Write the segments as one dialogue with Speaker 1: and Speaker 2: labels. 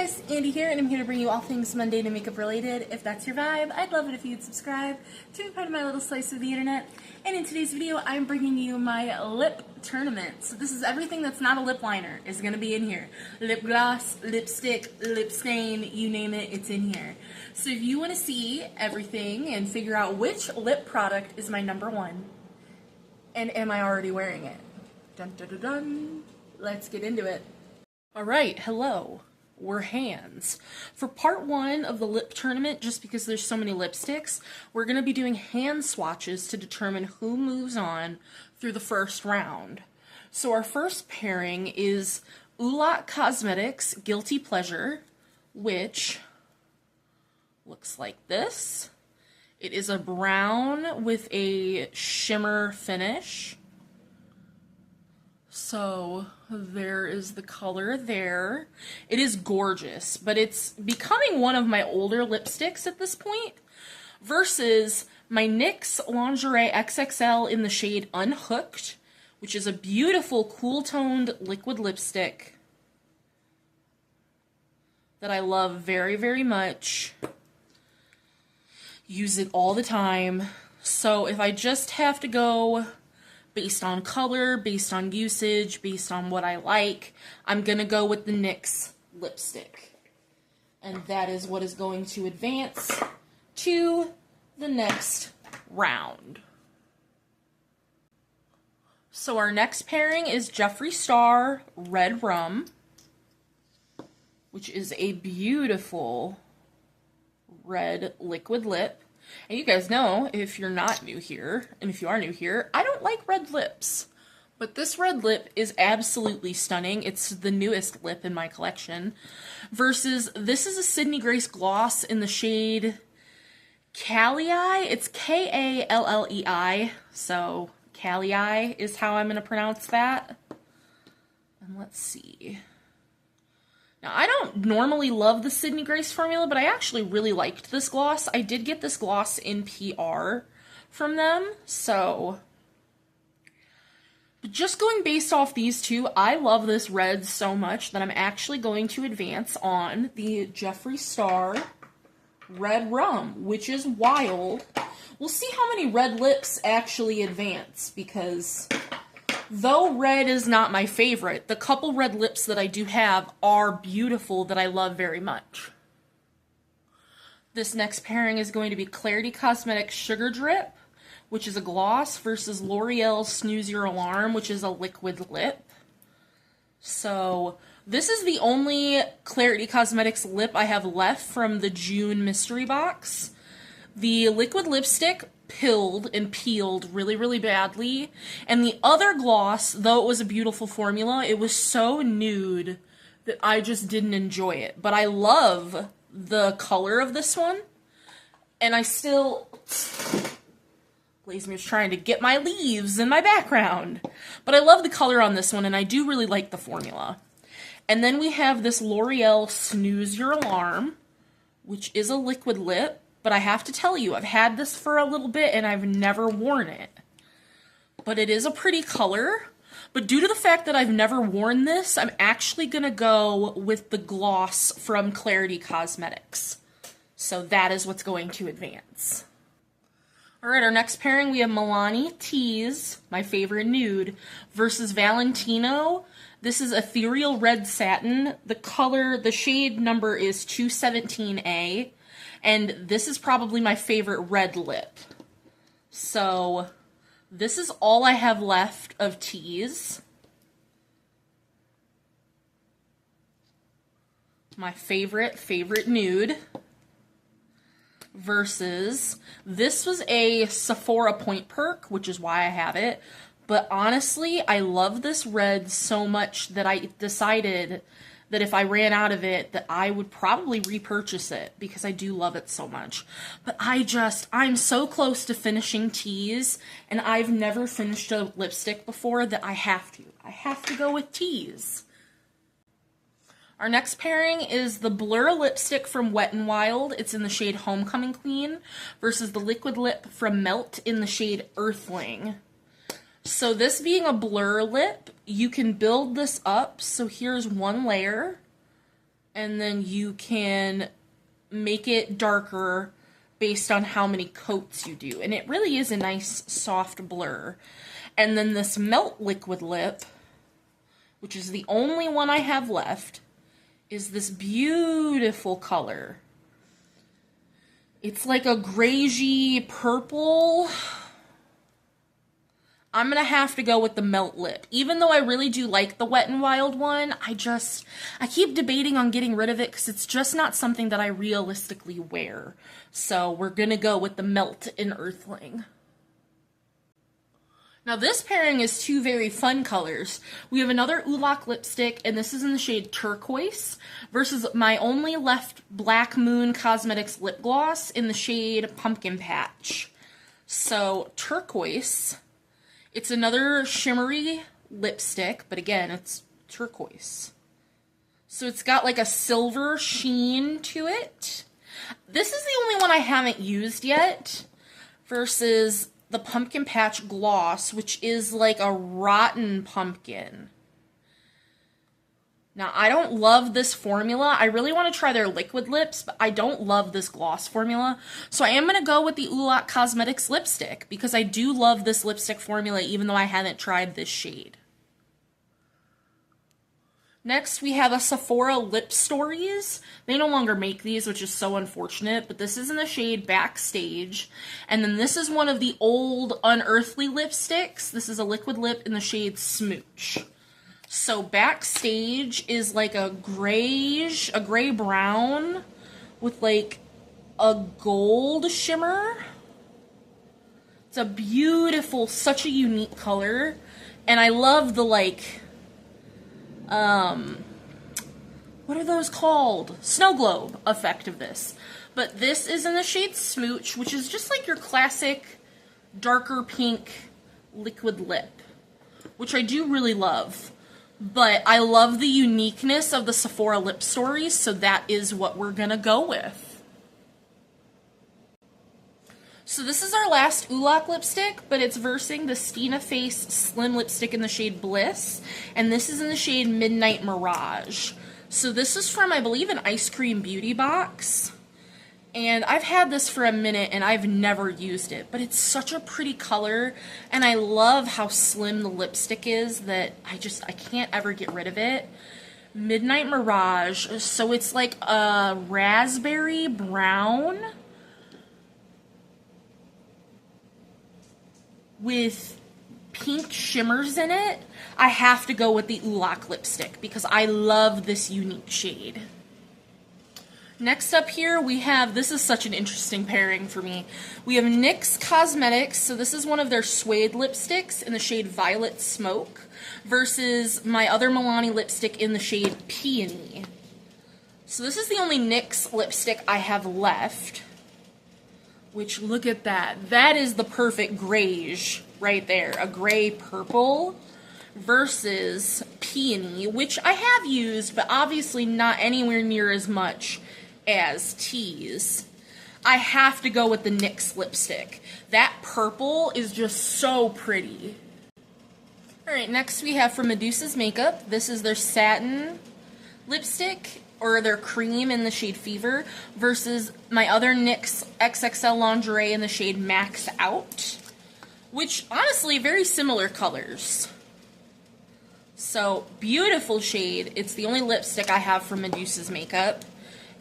Speaker 1: guys, Andy here, and I'm here to bring you all things mundane and makeup related. If that's your vibe, I'd love it if you'd subscribe to be part of my little slice of the internet. And in today's video, I'm bringing you my lip tournament. So this is everything that's not a lip liner is going to be in here. Lip gloss, lipstick, lip stain, you name it, it's in here. So if you want to see everything and figure out which lip product is my #1, and am I already wearing it? Dun dun dun dun. Let's get into it. Alright, hello. We're hands. For part 1 of the lip tournament, just because there's so many lipsticks, we're going to be doing hand swatches to determine who moves on through the first round. So our first pairing is Ulot Cosmetics Guilty Pleasure, which looks like this. It is a brown with a shimmer finish. So there is the color there. It is gorgeous, but it's becoming one of my older lipsticks at this point versus my NYX Lingerie XXL in the shade Unhooked, which is a beautiful cool-toned liquid lipstick that I love very, very much. Use it all the time. So if I just have to go based on color, based on usage, based on what I like, I'm going to go with the NYX lipstick. And that is what is going to advance to the next round. So our next pairing is Jeffree Star Red Rum, which is a beautiful red liquid lip. And you guys know, if you're not new here, and if you are new here, I don't like red lips. But this red lip is absolutely stunning. It's the newest lip in my collection. Versus, this is a Sydney Grace gloss in the shade Kallei. It's Kallei. So, Kallei is how I'm going to pronounce that. And let's see. Now, I don't normally love the Sydney Grace formula, but I actually really liked this gloss. I did get this gloss in PR from them, so. But just going based off these two, I love this red so much that I'm actually going to advance on the Jeffree Star Red Rum, which is wild. We'll see how many red lips actually advance, because though red is not my favorite, the couple red lips that I do have are beautiful that I love very much. This next pairing is going to be Clarity Cosmetics Sugar Drip, which is a gloss, versus L'Oreal's Snooze Your Alarm, which is a liquid lip. So this is the only Clarity Cosmetics lip I have left from the June mystery box. The liquid lipstick pilled and peeled really, really badly. And the other gloss, though it was a beautiful formula, it was so nude that I just didn't enjoy it. But I love the color of this one. And I still... Blazmir's trying to get my leaves in my background. But I love the color on this one, and I do really like the formula. And then we have this L'Oreal Snooze Your Alarm, which is a liquid lip. But I have to tell you, I've had this for a little bit and I've never worn it. But it is a pretty color. But due to the fact that I've never worn this, I'm actually going to go with the gloss from Clarity Cosmetics. So that is what's going to advance. Alright, our next pairing, we have Milani Tease, my favorite nude, versus Valentino. This is Ethereal Red Satin. The color, the shade number is 217A. And this is probably my favorite red lip. So this is all I have left of Tease. My favorite nude. Versus, this was a Sephora Point Perk, which is why I have it. But honestly, I love this red so much that I decided that if I ran out of it, that I would probably repurchase it, because I do love it so much. But I'm so close to finishing Tease, and I've never finished a lipstick before that I have to go with Tease. Our next pairing is the Blur lipstick from Wet n Wild. It's in the shade Homecoming Queen, versus the liquid lip from Melt in the shade Earthling. So this being a blur lip, you can build this up. So here's one layer, and then you can make it darker based on how many coats you do. And it really is a nice soft blur. And then this Melt Liquid Lip, which is the only one I have left, is this beautiful color. It's like a grayy purple. I'm gonna have to go with the Melt Lip. Even though I really do like the Wet n Wild one, I keep debating on getting rid of it because it's just not something that I realistically wear. So we're gonna go with the Melt in Earthling. Now this pairing is two very fun colors. We have another Oolak lipstick, and this is in the shade Turquoise, versus my only left Black Moon Cosmetics lip gloss in the shade Pumpkin Patch. So Turquoise, it's another shimmery lipstick, but again, it's turquoise. So it's got like a silver sheen to it. This is the only one I haven't used yet, versus the Pumpkin Patch Gloss, which is like a rotten pumpkin. Now, I don't love this formula. I really want to try their liquid lips, but I don't love this gloss formula. So I am going to go with the Oolak Cosmetics lipstick, because I do love this lipstick formula, even though I haven't tried this shade. Next, we have a Sephora Lip Stories. They no longer make these, which is so unfortunate, but this is in the shade Backstage. And then this is one of the old Unearthly lipsticks. This is a liquid lip in the shade Smooch. So Backstage is like a gray brown with like a gold shimmer. It's a beautiful, such a unique color. And I love the like, what are those called? Snow globe effect of this. But this is in the shade Smooch, which is just like your classic darker pink liquid lip, which I do really love. But I love the uniqueness of the Sephora Lip Stories, so that is what we're gonna go with. So this is our last Oolak lipstick, but it's versing the Stina Face Slim Lipstick in the shade Bliss, and this is in the shade Midnight Mirage. So this is from, I believe, an Ice Cream Beauty box. And I've had this for a minute and I've never used it, but it's such a pretty color, and I love how slim the lipstick is that I can't ever get rid of it. Midnight Mirage, so it's like a raspberry brown with pink shimmers in it. I have to go with the Oolak lipstick because I love this unique shade. Next up here, we have, this is such an interesting pairing for me. We have NYX Cosmetics, so this is one of their suede lipsticks in the shade Violet Smoke, versus my other Milani lipstick in the shade Peony. So this is the only NYX lipstick I have left, which, look at that. That is the perfect grayish right there, a gray purple, versus Peony, which I have used, but obviously not anywhere near as much as Tease. I have to go with the NYX lipstick. That purple is just so pretty. Alright, next we have from Medusa's Makeup. This is their satin lipstick, or their cream in the shade Fever, versus my other NYX XXL Lingerie in the shade Max Out, which, honestly, very similar colors. So, beautiful shade. It's the only lipstick I have from Medusa's Makeup.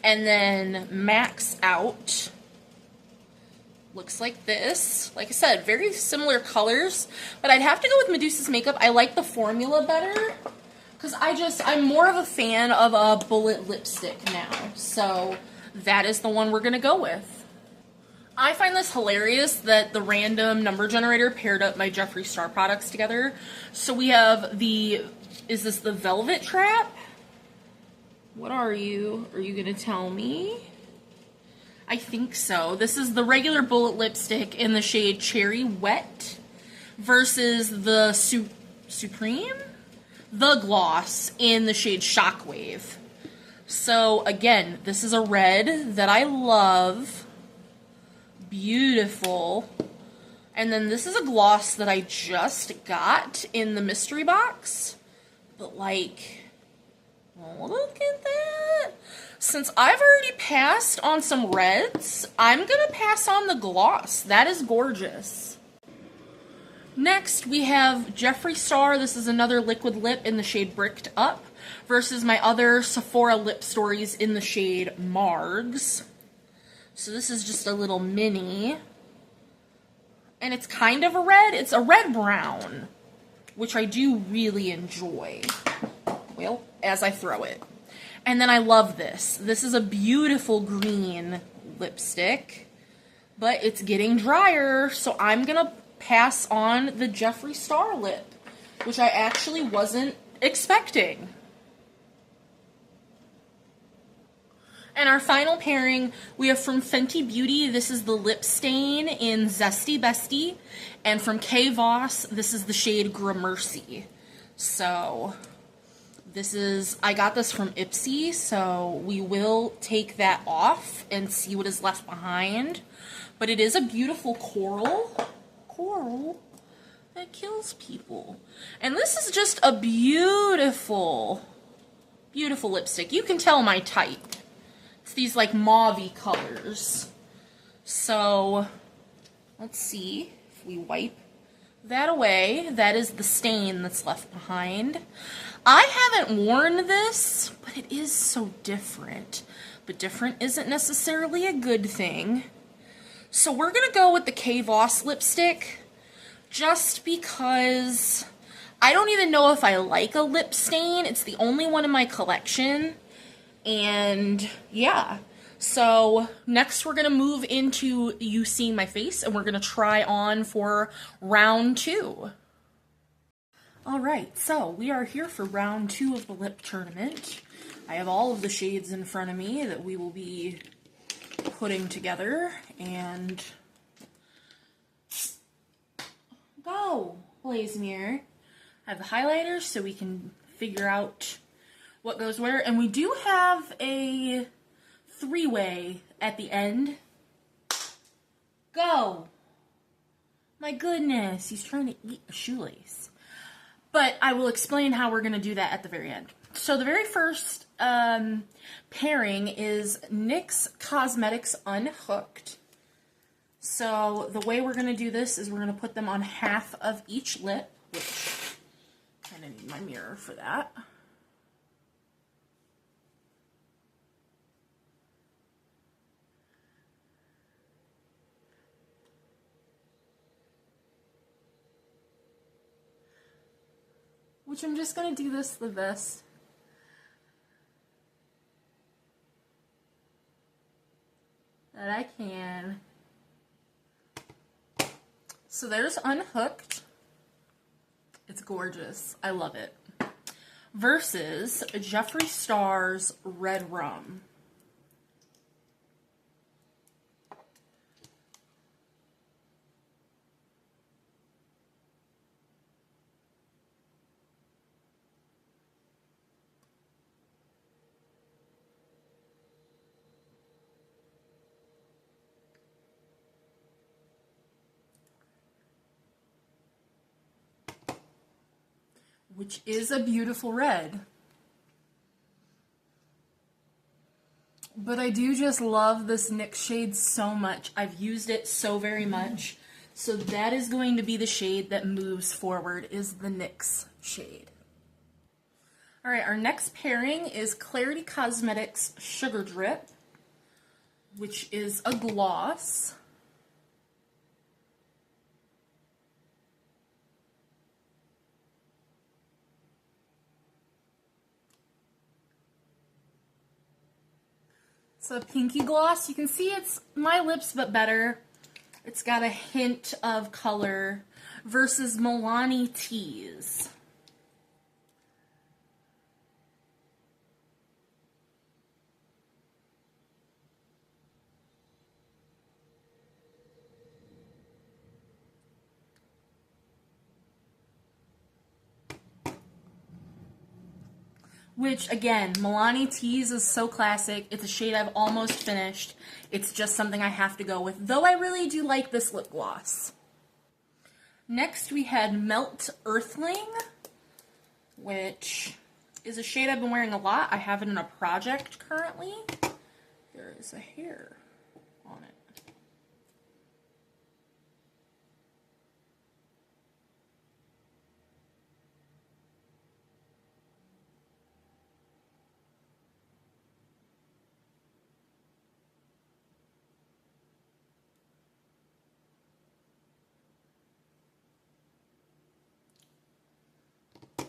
Speaker 1: And then Max Out looks like this. Like I said, very similar colors, but I'd have to go with Medusa's Makeup. I like the formula better because I'm more of a fan of a bullet lipstick now. So that is the one we're gonna go with. I find this hilarious that the random number generator paired up my Jeffree Star products together. So we have is this the Velvet Trap? What are you? Are you gonna tell me? I think so. This is the regular bullet lipstick in the shade Cherry Wet versus the Supreme? The gloss in the shade Shockwave. So again, this is a red that I love. Beautiful. And then this is a gloss that I just got in the mystery box. But like, Oh, look at that. Since I've already passed on some reds, I'm gonna pass on the gloss. That is gorgeous. Next, we have Jeffree Star. This is another liquid lip in the shade Bricked Up versus my other Sephora Lip Stories in the shade Margs. So this is just a little mini. And it's kind of a red. It's a red-brown, which I do really enjoy. Well, as I throw it. And then I love this. This is a beautiful green lipstick, but it's getting drier, so I'm gonna pass on the Jeffree Star lip, which I actually wasn't expecting. And our final pairing, we have from Fenty Beauty, this is the lip stain in Zesty Bestie, and from Kay Voss, this is the shade Gramercy. So this is, I got this from Ipsy, so we will take that off and see what is left behind. But it is a beautiful coral that kills people. And this is just a beautiful, beautiful lipstick. You can tell my type. It's these like mauve-y colors. So let's see if we wipe that away. That is the stain that's left behind. I haven't worn this, but it is so different. But different isn't necessarily a good thing. So we're gonna go with the Kay Voss lipstick just because I don't even know if I like a lip stain. It's the only one in my collection. And yeah, so next we're going to move into you seeing my face, and we're going to try on for round 2. Alright, so we are here for round 2 of the lip tournament. I have all of the shades in front of me that we will be putting together, and go, Blazemere. I have the highlighters so we can figure out what goes where, and we do have a 3-way at the end. Go! My goodness, he's trying to eat a shoelace. But I will explain how we're going to do that at the very end. So the very first pairing is NYX Cosmetics Unhooked. So the way we're going to do this is we're going to put them on half of each lip, which I kind of need my mirror for that. Which I'm just going to do this the best that I can. So there's Unhooked. It's gorgeous. I love it. Versus Jeffree Star's Red Rum. Which is a beautiful red. But I do just love this NYX shade so much. I've used it so very much. So that is going to be the shade that moves forward, is the NYX shade. Alright, our next pairing is Clarity Cosmetics Sugar Drip, which is a gloss. It's a pinky gloss. You can see it's my lips, but better. It's got a hint of color versus Milani Tease. Which, again, Milani Tease is so classic. It's a shade I've almost finished. It's just something I have to go with, though I really do like this lip gloss. Next, we had Melt Earthling, which is a shade I've been wearing a lot. I have it in a project currently. There is a hair on it.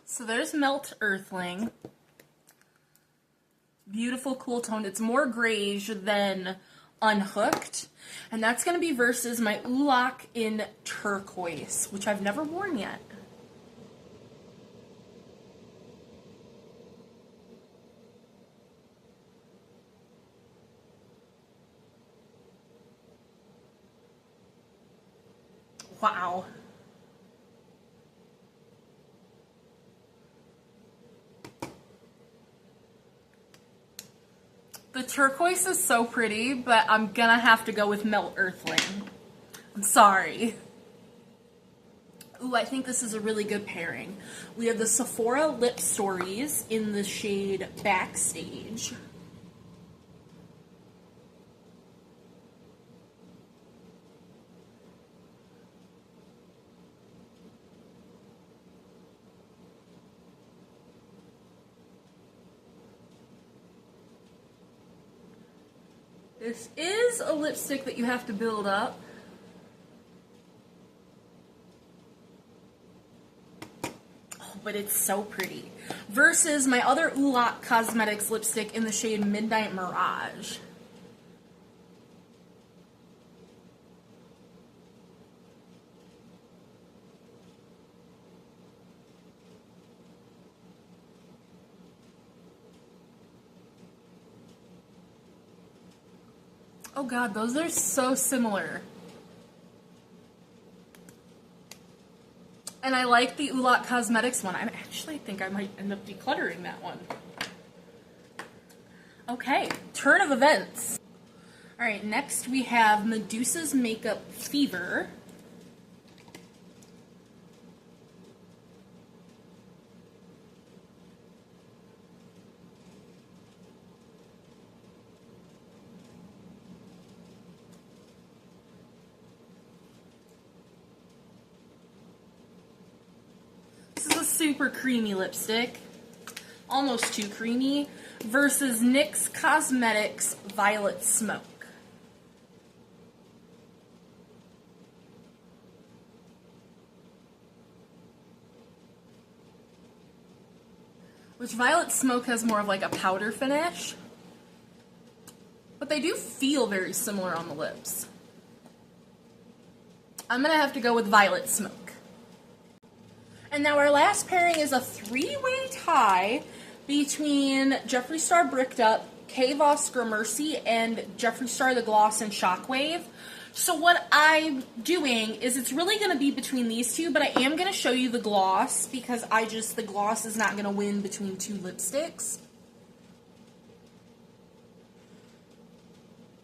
Speaker 1: So there's Melt Earthling. Beautiful, cool tone. It's more grayish than Unhooked. And that's going to be versus my Oolak in Turquoise, which I've never worn yet. Wow. The turquoise is so pretty, but I'm gonna have to go with Melt Earthling. I'm sorry. Ooh, I think this is a really good pairing. We have the Sephora Lip Stories in the shade Backstage. This is a lipstick that you have to build up. Oh, but it's so pretty. Versus my other Oolak Cosmetics lipstick in the shade Midnight Mirage. Oh god, those are so similar. And I like the Oolak Cosmetics one. I actually think I might end up decluttering that one. Okay, turn of events. Alright, next we have Medusa's Makeup Fever. Super creamy lipstick, almost too creamy, versus NYX Cosmetics Violet Smoke. Which Violet Smoke has more of like a powder finish, but they do feel very similar on the lips. I'm gonna have to go with Violet Smoke. And now our last pairing is a three-way tie between Jeffree Star Bricked Up, Kay Voss Gramercy, and Jeffree Star The Gloss and Shockwave. So what I'm doing is it's really going to be between these two, but I am going to show you the gloss because the gloss is not going to win between two lipsticks.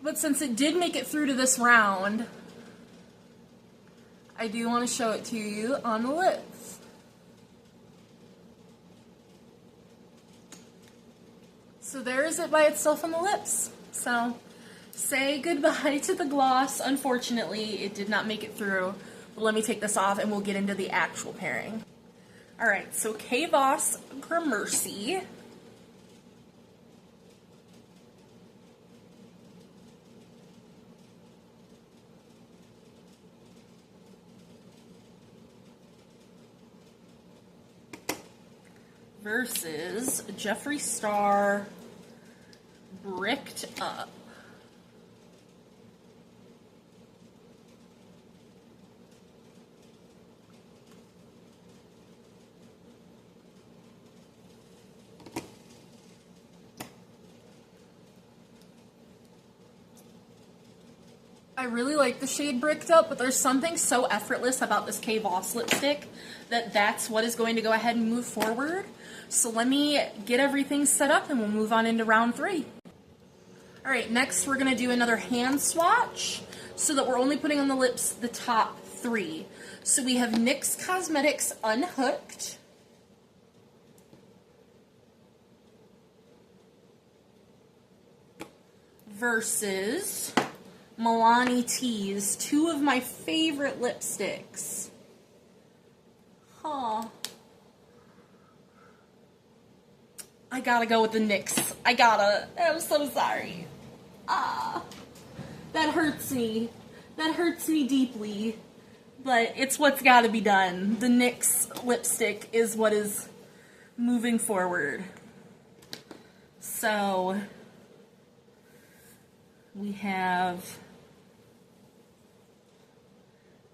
Speaker 1: But since it did make it through to this round, I do want to show it to you on the lips. So there is it by itself on the lips. So say goodbye to the gloss. Unfortunately, it did not make it through. But let me take this off and we'll get into the actual pairing. Alright, so Kay Voss Gramercy. Versus Jeffree Star Bricked Up. I really like the shade Bricked Up, but there's something so effortless about this Kay Voss lipstick that's what is going to go ahead and move forward. So let me get everything set up and we'll move on into round 3. Alright, next we're going to do another hand swatch so that we're only putting on the lips the top 3. So we have NYX Cosmetics Unhooked, versus Milani Tease, two of my favorite lipsticks. Huh. I gotta go with the NYX. I'm so sorry. That hurts me. That hurts me deeply. But it's what's gotta be done. The NYX lipstick is what is moving forward. So, we have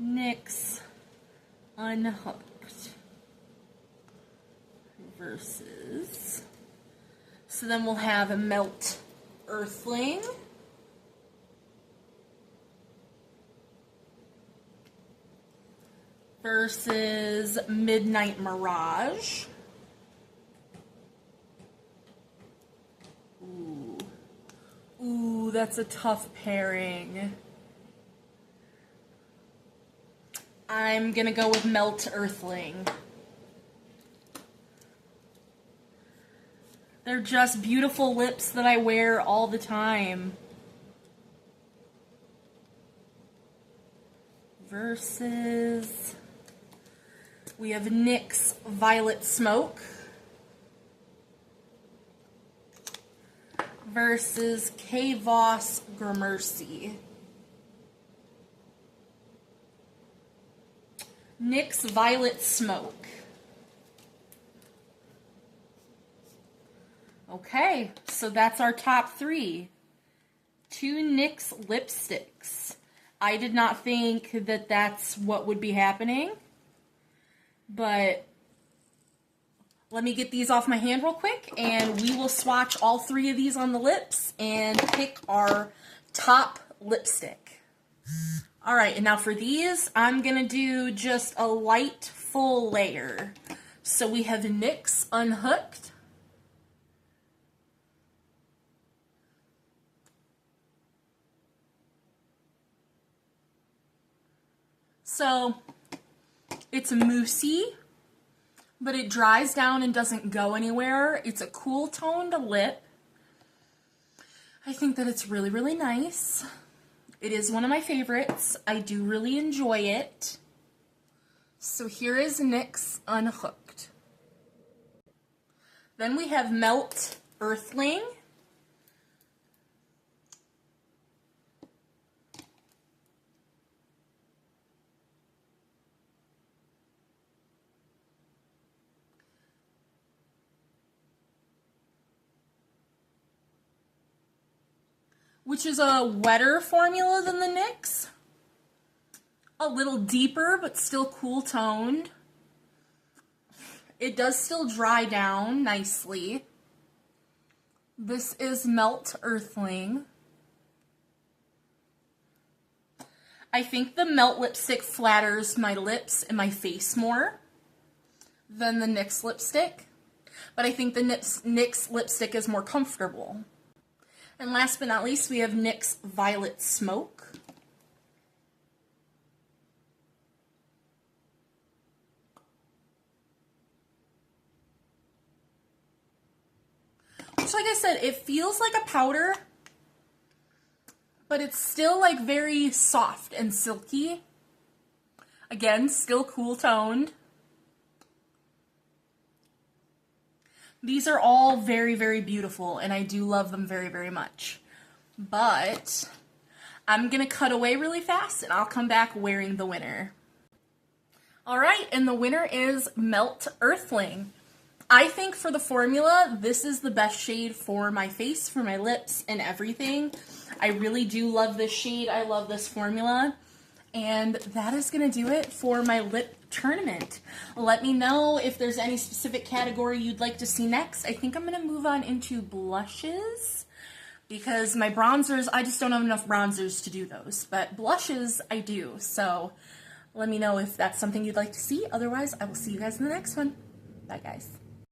Speaker 1: NYX Unhooked versus, so then we'll have a Melt Earthling versus Midnight Mirage. Ooh, that's a tough pairing. I'm gonna go with Melt Earthling. They're just beautiful lips that I wear all the time. Versus, we have NYX Violet Smoke versus K. Voss Gramercy. NYX Violet Smoke. Okay, so that's our top three. Two NYX lipsticks. I did not think that that's what would be happening, but let me get these off my hand real quick, and we will swatch all three of these on the lips and pick our top lipstick. All right, and now for these, I'm gonna do just a light full layer. So we have NYX Unhooked. So it's moussey, but it dries down and doesn't go anywhere. It's a cool toned lip. I think that it's really, really nice. It is one of my favorites. I do really enjoy it. So here is NYX Unhooked. Then we have Melt Earthling. Which is a wetter formula than the NYX. A little deeper, but still cool toned. It does still dry down nicely. This is Melt Earthling. I think the Melt lipstick flatters my lips and my face more than the NYX lipstick. But I think the NYX lipstick is more comfortable. And last but not least, we have NYX Violet Smoke. Which, like I said, it feels like a powder, but it's still like very soft and silky. Again, still cool toned. These are all very, very beautiful, and I do love them very, very much. But I'm going to cut away really fast, and I'll come back wearing the winner. Alright, and the winner is Melt Earthling. I think for the formula, this is the best shade for my face, for my lips, and everything. I really do love this shade. I love this formula. And that is going to do it for my lip tournament. Let me know if there's any specific category you'd like to see next. I think I'm going to move on into blushes because my bronzers, I just don't have enough bronzers to do those. But blushes, I do. So let me know if that's something you'd like to see. Otherwise, I will see you guys in the next one. Bye, guys.